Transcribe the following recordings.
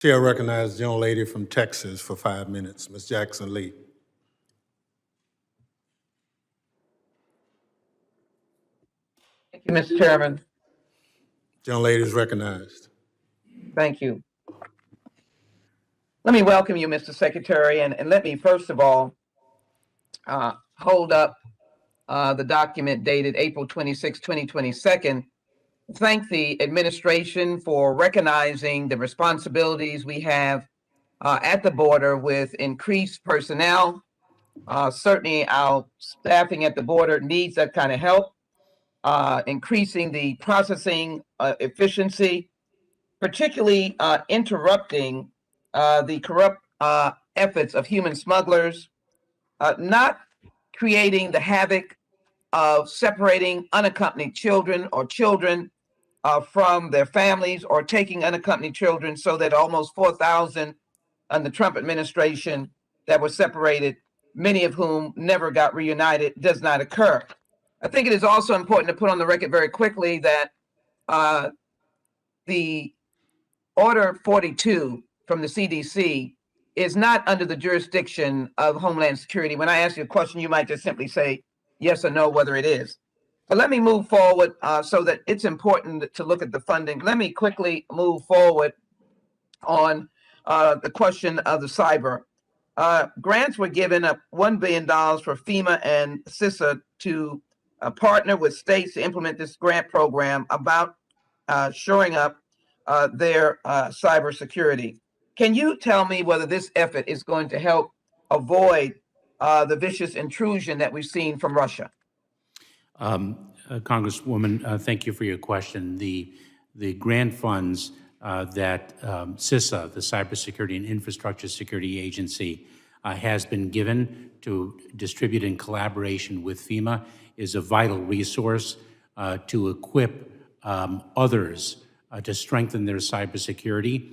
Chair recognizes the young lady from Texas for 5 minutes, Ms. Jackson Lee. Thank you, Mr. Chairman. The young lady is recognized. Thank you. Let me welcome you, Mr. Secretary, and let me first of all hold up the document dated April 26, 2022. Thank the administration for recognizing the responsibilities we have at the border with increased personnel. Certainly our staffing at the border needs that kind of help, increasing the processing efficiency, particularly interrupting the corrupt efforts of human smugglers, not creating the havoc of separating unaccompanied children or children from their families, or taking unaccompanied children, so that almost 4,000 in the Trump administration that were separated, many of whom never got reunited, does not occur. I think it is also important to put on the record very quickly that the Order 42 from the CDC is not under the jurisdiction of Homeland Security. When I ask you a question, you might just simply say yes or no, whether it is. But let me move forward so that it's important to look at the funding. Let me quickly move forward on the question of the cyber. Grants were given up $1 billion for FEMA and CISA to partner with states to implement this grant program about shoring up their cybersecurity. Can you tell me whether this effort is going to help avoid the vicious intrusion that we've seen from Russia? Congresswoman, thank you for your question. The grant funds that CISA, the Cybersecurity and Infrastructure Security Agency, has been given to distribute in collaboration with FEMA is a vital resource to equip others to strengthen their cybersecurity.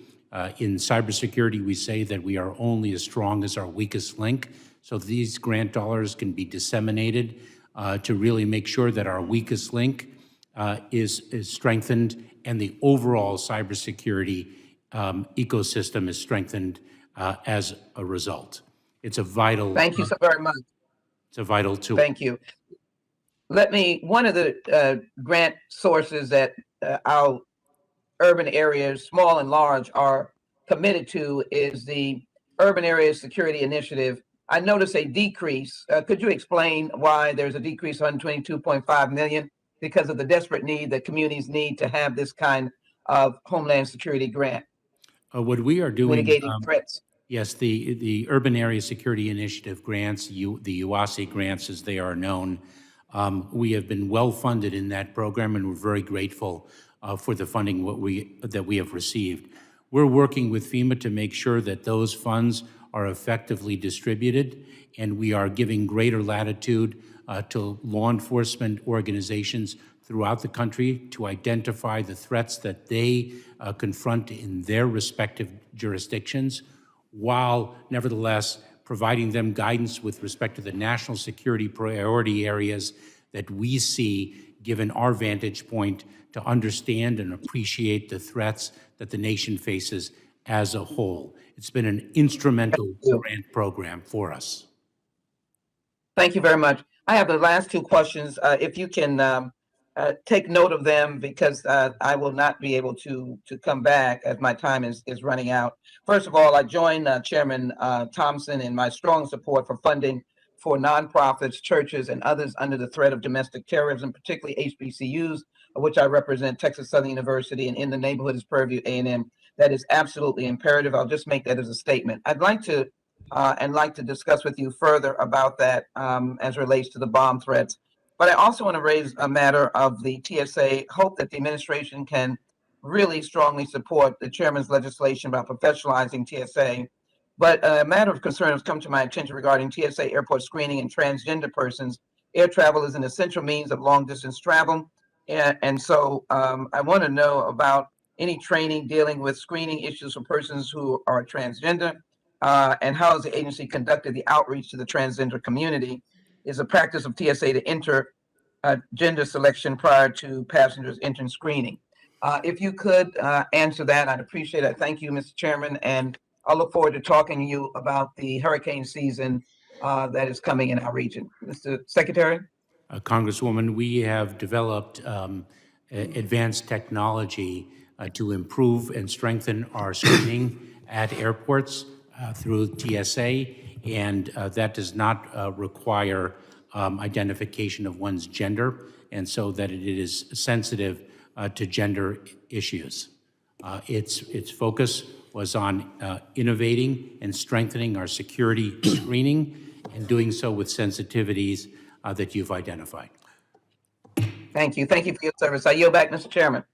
In cybersecurity, we say that we are only as strong as our weakest link. So these grant dollars can be disseminated to really make sure that our weakest link is strengthened and the overall cybersecurity ecosystem is strengthened as a result. It's a vital. Thank you so very much. It's a vital tool. Thank you. One of the grant sources that our urban areas, small and large, are committed to is the Urban Area Security Initiative. I noticed a decrease. Could you explain why there's a decrease of $122.5 million? Because of the desperate need that communities need to have this kind of Homeland Security grant. What we are doing, mitigating threats. Yes, the Urban Area Security Initiative grants, the UASI grants as they are known, we have been well funded in that program, and we're very grateful for the funding that we have received. We're working with FEMA to make sure that those funds are effectively distributed, and we are giving greater latitude to law enforcement organizations throughout the country to identify the threats that they confront in their respective jurisdictions, while nevertheless providing them guidance with respect to the national security priority areas that we see, given our vantage point, to understand and appreciate the threats that the nation faces as a whole. It's been an instrumental grant program for us. Thank you very much. I have the last two questions. If you can take note of them, because I will not be able to come back as my time is running out. First of all, I join Chairman Thompson in my strong support for funding for nonprofits, churches, and others under the threat of domestic terrorism, particularly HBCUs, of which I represent, Texas Southern University, and in the neighborhood is Purview A&M. That is absolutely imperative. I'll just make that as a statement. I'd like to discuss with you further about that as relates to the bomb threats. But I also want to raise a matter of the TSA. Hope that the administration can really strongly support the chairman's legislation about professionalizing TSA. But a matter of concern has come to my attention regarding TSA airport screening and transgender persons. Air travel is an essential means of long distance travel. And so I want to know about any training dealing with screening issues for persons who are transgender, and how has the agency conducted the outreach to the transgender community? Is a practice of TSA to enter gender selection prior to passengers entering screening. If you could answer that, I'd appreciate it. Thank you, Mr. Chairman, and I'll look forward to talking to you about the hurricane season that is coming in our region. Mr. Secretary? Congresswoman, we have developed advanced technology to improve and strengthen our screening at airports through TSA, and that does not require identification of one's gender, and so that it is sensitive to gender issues. Its focus was on innovating and strengthening our security screening, and doing so with sensitivities that you've identified. Thank you. Thank you for your service. I yield back, Mr. Chairman.